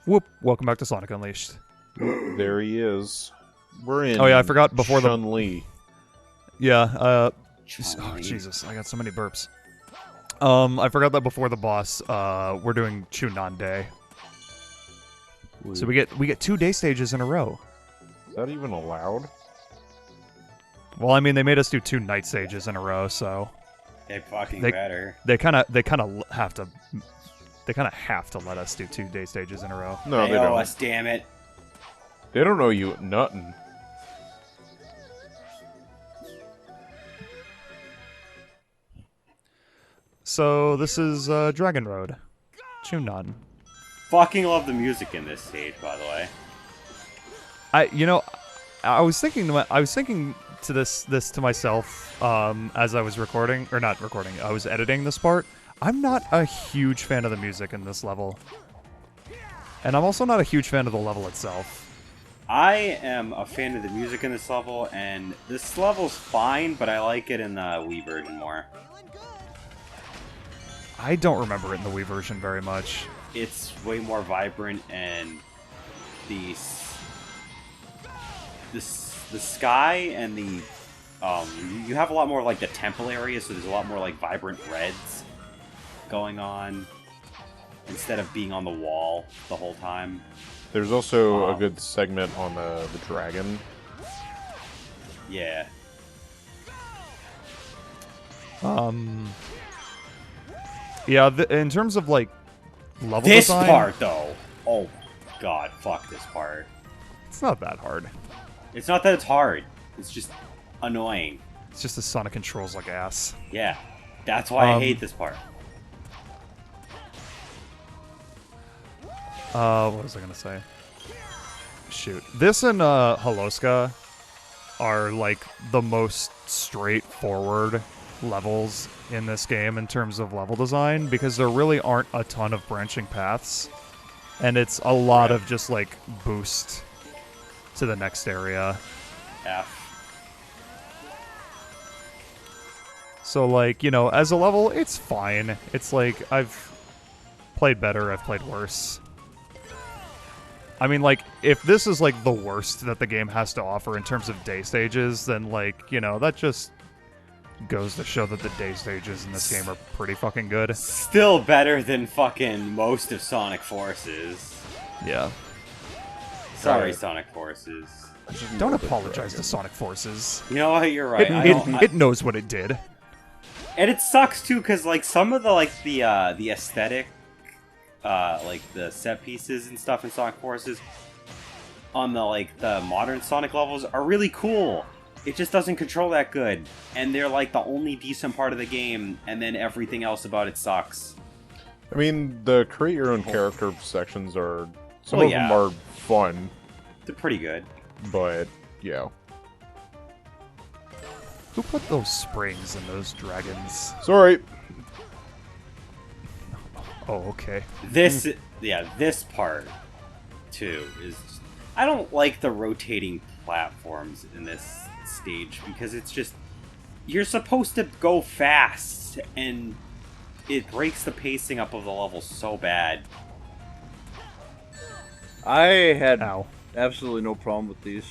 Whoop! Welcome back to Sonic Unleashed. There he is. We're in. Oh yeah, I forgot before Chun-Li. Yeah. Oh Chun-Li. Jesus, I got so many burps. I forgot that before the boss. We're doing Chun-Nan Day, so we get 2 day stages in a row. Is that even allowed? Well, I mean, they made us do 2 night stages in a row, so They fucking better. they kind of have to. They kind of have to let us do 2 day stages in a row. No, They they owe don't. us, damn it. They don't know you nothing. So this is Dragon Road, Chun-Nan. Fucking love the music in this stage, by the way. I was thinking to this to myself as I was recording, or not recording. I was editing this part. I'm not a huge fan of the music in this level, and I'm also not a huge fan of the level itself. I am a fan of the music in this level, and this level's fine, but I like it in the Wii version more. I don't remember it in the Wii version very much. It's way more vibrant, and the sky and the you have a lot more like the temple area, so there's a lot more like vibrant reds going on instead of being on the wall the whole time. There's also a good segment on the dragon. Yeah. Yeah, in terms of like level This design, part though, oh god, fuck this part. it's not that hard. It's not that it's hard. It's just annoying. It's just the Sonic controls like ass. Yeah, that's why I hate this part. What was I gonna say? Shoot. This and Holoska are like the most straightforward levels in this game in terms of level design, because there really aren't a ton of branching paths. And it's a lot of just like boost to the next area. F. So like, as a level, it's fine. It's like, I've played better, I've played worse. I mean, like, if this is, like, the worst that the game has to offer in terms of day stages, then, like, that just goes to show that the day stages in this game are pretty fucking good. Still better than fucking most of Sonic Forces. Yeah. Sorry, Right. Sonic Forces. Don't apologize to Sonic Forces. You know what? You're right. It knows what it did. And it sucks too, because like some of the the aesthetic, like the set pieces and stuff in Sonic Forces, on the modern Sonic levels are really cool. It just doesn't control that good, and they're like the only decent part of the game, and then everything else about it sucks. I mean, the create your own character sections are... Some Well, of them yeah. are fun, They're pretty good. but, yeah. Who put those springs in those dragons? Sorry. Oh, okay. This, yeah, this part too is. I don't like the rotating platforms in this stage because it's just you're supposed to go fast and it breaks the pacing up of the level so bad. I had Ow. absolutely no problem with these.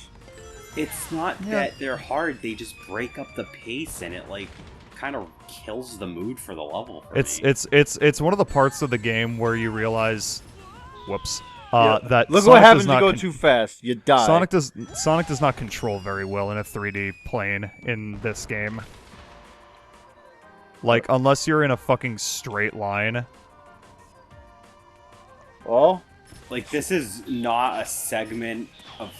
It's not that they're hard; they just break up the pace and it like kind of kills the mood for the level. For me. It's one of the parts of the game where you realize, whoops, that Look Sonic what happens does if you not go too fast. You die. Sonic does not control very well in a 3D plane in this game. Like, unless you're in a fucking straight line. Well, Like, this is not a segment of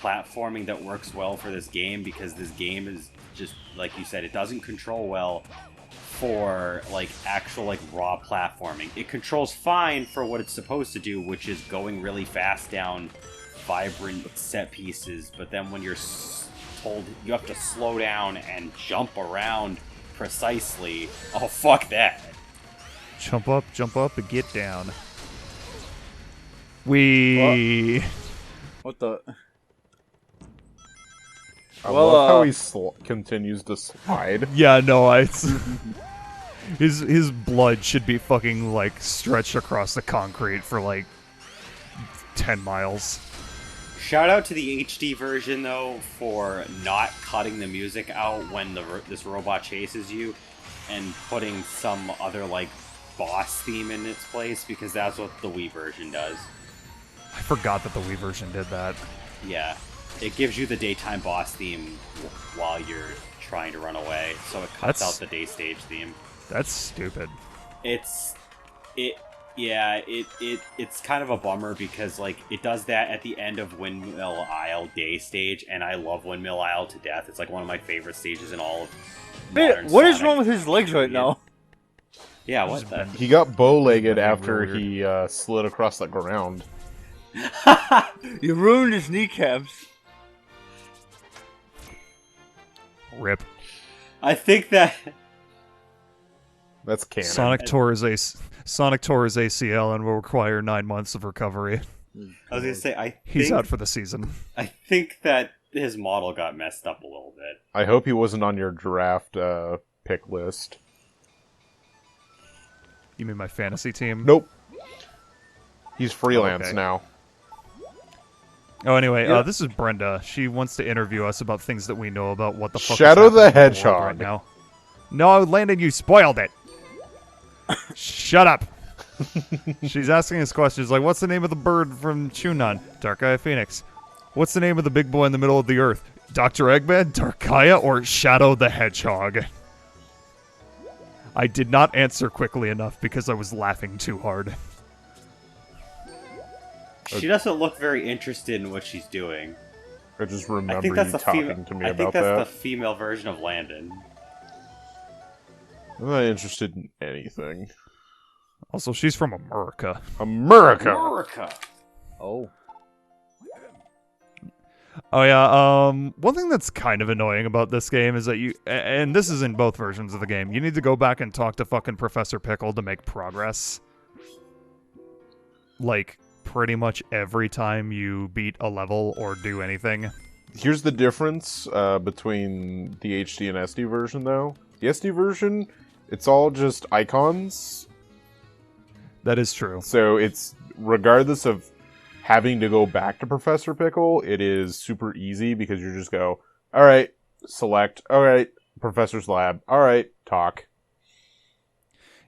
platforming that works well for this game, because this game is just, like you said, it doesn't control well for, like, actual, like, raw platforming. It controls fine for what it's supposed to do, which is going really fast down vibrant set pieces, but then when you're told you have to slow down and jump around precisely, oh, fuck that. Jump up, and get down. We... what the? I Well, love how he continues to slide. Yeah, no, it's... his blood should be fucking, like, stretched across the concrete for, like, 10 miles. Shout out to the HD version though for not cutting the music out when this robot chases you, and putting some other like boss theme in its place, because that's what the Wii version does. I forgot that the Wii version did that. Yeah, it gives you the daytime boss theme while you're trying to run away, so it cuts out the day stage theme. That's stupid. It's kind of a bummer because like it does that at the end of Windmill Isle day stage, and I love Windmill Isle to death. It's like one of my favorite stages in all of modern What is Sonic. wrong with his legs right now? Yeah, what the? He got bow-legged after weird. he slid across the ground. You ruined his kneecaps. Rip. I think that That's canon. Sonic tore his ACL and will require 9 months of recovery. I was gonna say He's out for the season. I think that his model got messed up a little bit. I hope he wasn't on your draft pick list. You mean my fantasy team? Nope. He's freelance okay. now. Oh, anyway, Yeah. this is Brenda. She wants to interview us about things that we know about what the fuck Shadow is the happening in world Hedgehog. right now. No, Landon, you spoiled it. Shut up. She's asking us questions like, what's the name of the bird from Chun-Nan? Dark-Eye Phoenix. What's the name of the big boy in the middle of the earth? Dr. Eggman, Darkaya, or Shadow the Hedgehog? I did not answer quickly enough because I was laughing too hard. She doesn't look very interested in what she's doing. I just I remember think that's you the talking to me I about think that's that. the female version of Landon. I'm not interested in anything. Also, she's from America. America! America. Oh. Oh yeah, one thing that's kind of annoying about this game is that and this is in both versions of the game, you need to go back and talk to fucking Professor Pickle to make progress. Like, pretty much every time you beat a level or do anything. Here's the difference between the HD and SD version, though. The SD version, it's all just icons. That is true. So it's, regardless of having to go back to Professor Pickle, it is super easy because you just go, alright, select, alright, Professor's Lab, alright, talk.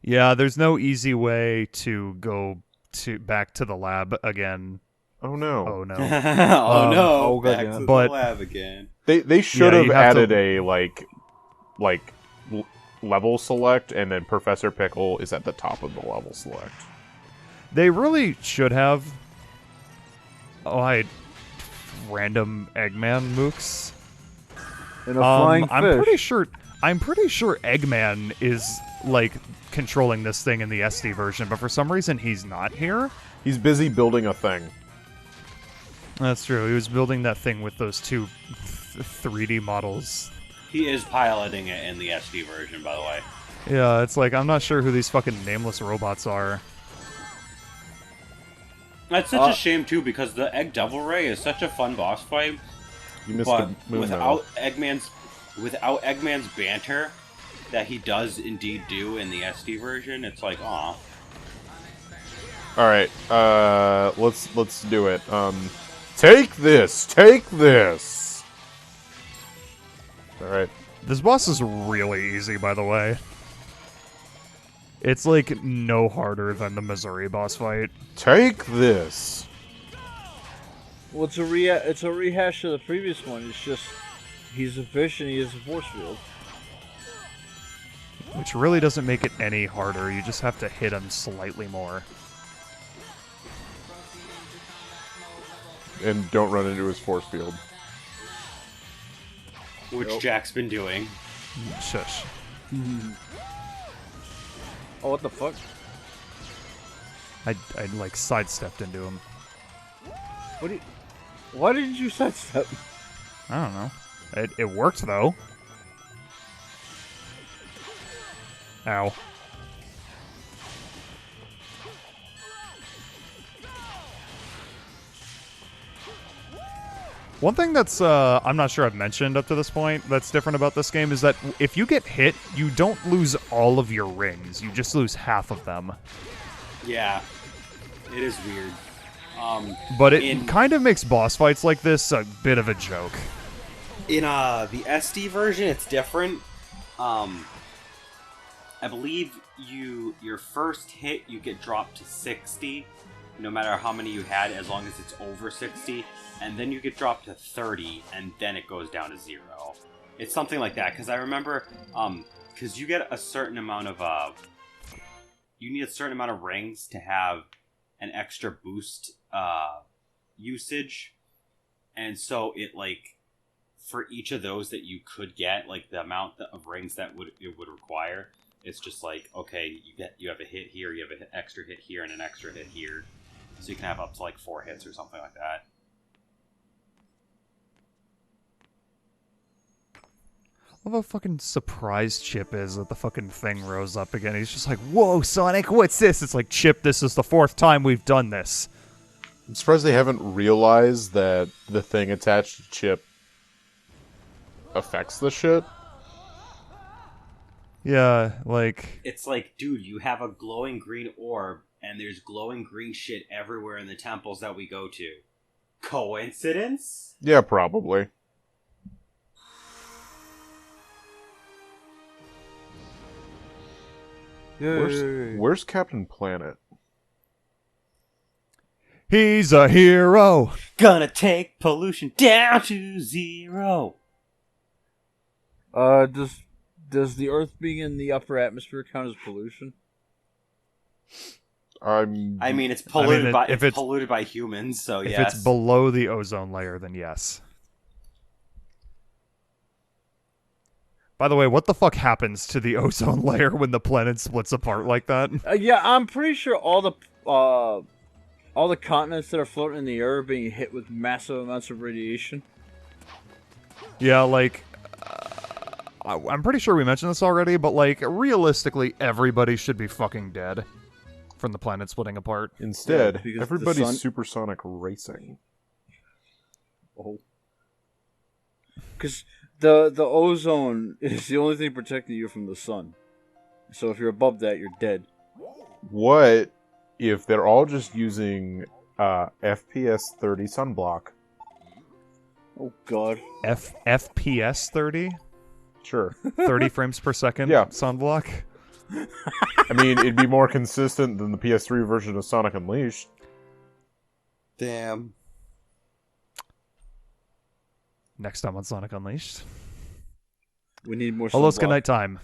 Yeah, there's no easy way to go back to the lab again. Oh no. Oh no. Oh no! oh, Back goddamn. to But- the lab again. They should Yeah, have you have added to- a level select, and then Professor Pickle is at the top of the level select. They really should have. Oh, I random Eggman mooks. And a flying fish. I'm pretty sure Eggman is like controlling this thing in the SD version, but for some reason he's not here. He's busy building a thing. That's true. He was building that thing with those two 3D models. He is piloting it in the SD version, by the way. Yeah, it's like I'm not sure who these fucking nameless robots are. That's such a shame too, because the Egg Devil Ray is such a fun boss fight, You missed but the moon without Eggman's banter that he does indeed do in the SD version, it's like, aw. Alright, let's do it. Take this! Alright. This boss is really easy, by the way. It's like no harder than the Missouri boss fight. Take this! Well, it's a rehash of the previous one. It's just he's a fish and he has a force field. Which really doesn't make it any harder, you just have to hit him slightly more. And don't run into his force field. Which Jack's been doing. Shush. Oh, what the fuck? I like sidestepped into him. Why did you sidestep? I don't know. It worked though. Ow. One thing that's, I'm not sure I've mentioned up to this point that's different about this game is that if you get hit, you don't lose all of your rings. You just lose half of them. Yeah. It is weird. But it in- kind of makes boss fights like this a bit of a joke. In the SD version, it's different. I believe your first hit you get dropped to 60, no matter how many you had, as long as it's over 60, and then you get dropped to 30, and then it goes down to 0. It's something like that, because I remember, because you get a certain amount of, you need a certain amount of rings to have an extra boost usage, and so it, like, for each of those that you could get, like, the amount of rings that it would require, it's just like, okay, you have a hit here, you have an extra hit here, and an extra hit here, so you can have up to, like, 4 hits or something like that. What a fucking surprise Chip is that the fucking thing rose up again. He's just like, whoa, Sonic, what's this? It's like, Chip, this is the 4th time we've done this. I'm surprised they haven't realized that the thing attached to Chip affects the shit. Yeah, like... It's like, dude, you have a glowing green orb, and there's glowing green shit everywhere in the temples that we go to. Coincidence? Yeah, probably. Where's Captain Planet? He's a hero! Gonna take pollution down to 0. Does the Earth being in the upper atmosphere count as pollution? I mean, it's polluted polluted by humans, so if yes. it's below the ozone layer, then yes. By the way, what the fuck happens to the ozone layer when the planet splits apart like that? Yeah, I'm pretty sure all the continents that are floating in the air are being hit with massive amounts of radiation. Yeah, like... I'm pretty sure we mentioned this already, but, like, realistically, everybody should be fucking dead from the planet splitting apart. Instead, because everybody's the sun- supersonic racing. Oh. Because the ozone is the only thing protecting you from the sun. So if you're above that, you're dead. What if they're all just using FPS 30 sunblock? Oh, God. FPS 30? Sure. 30 frames per second Yeah. sunblock? I mean, it'd be more consistent than the PS3 version of Sonic Unleashed. Damn. Next time on Sonic Unleashed. We need more Hello, sunblock. good night time.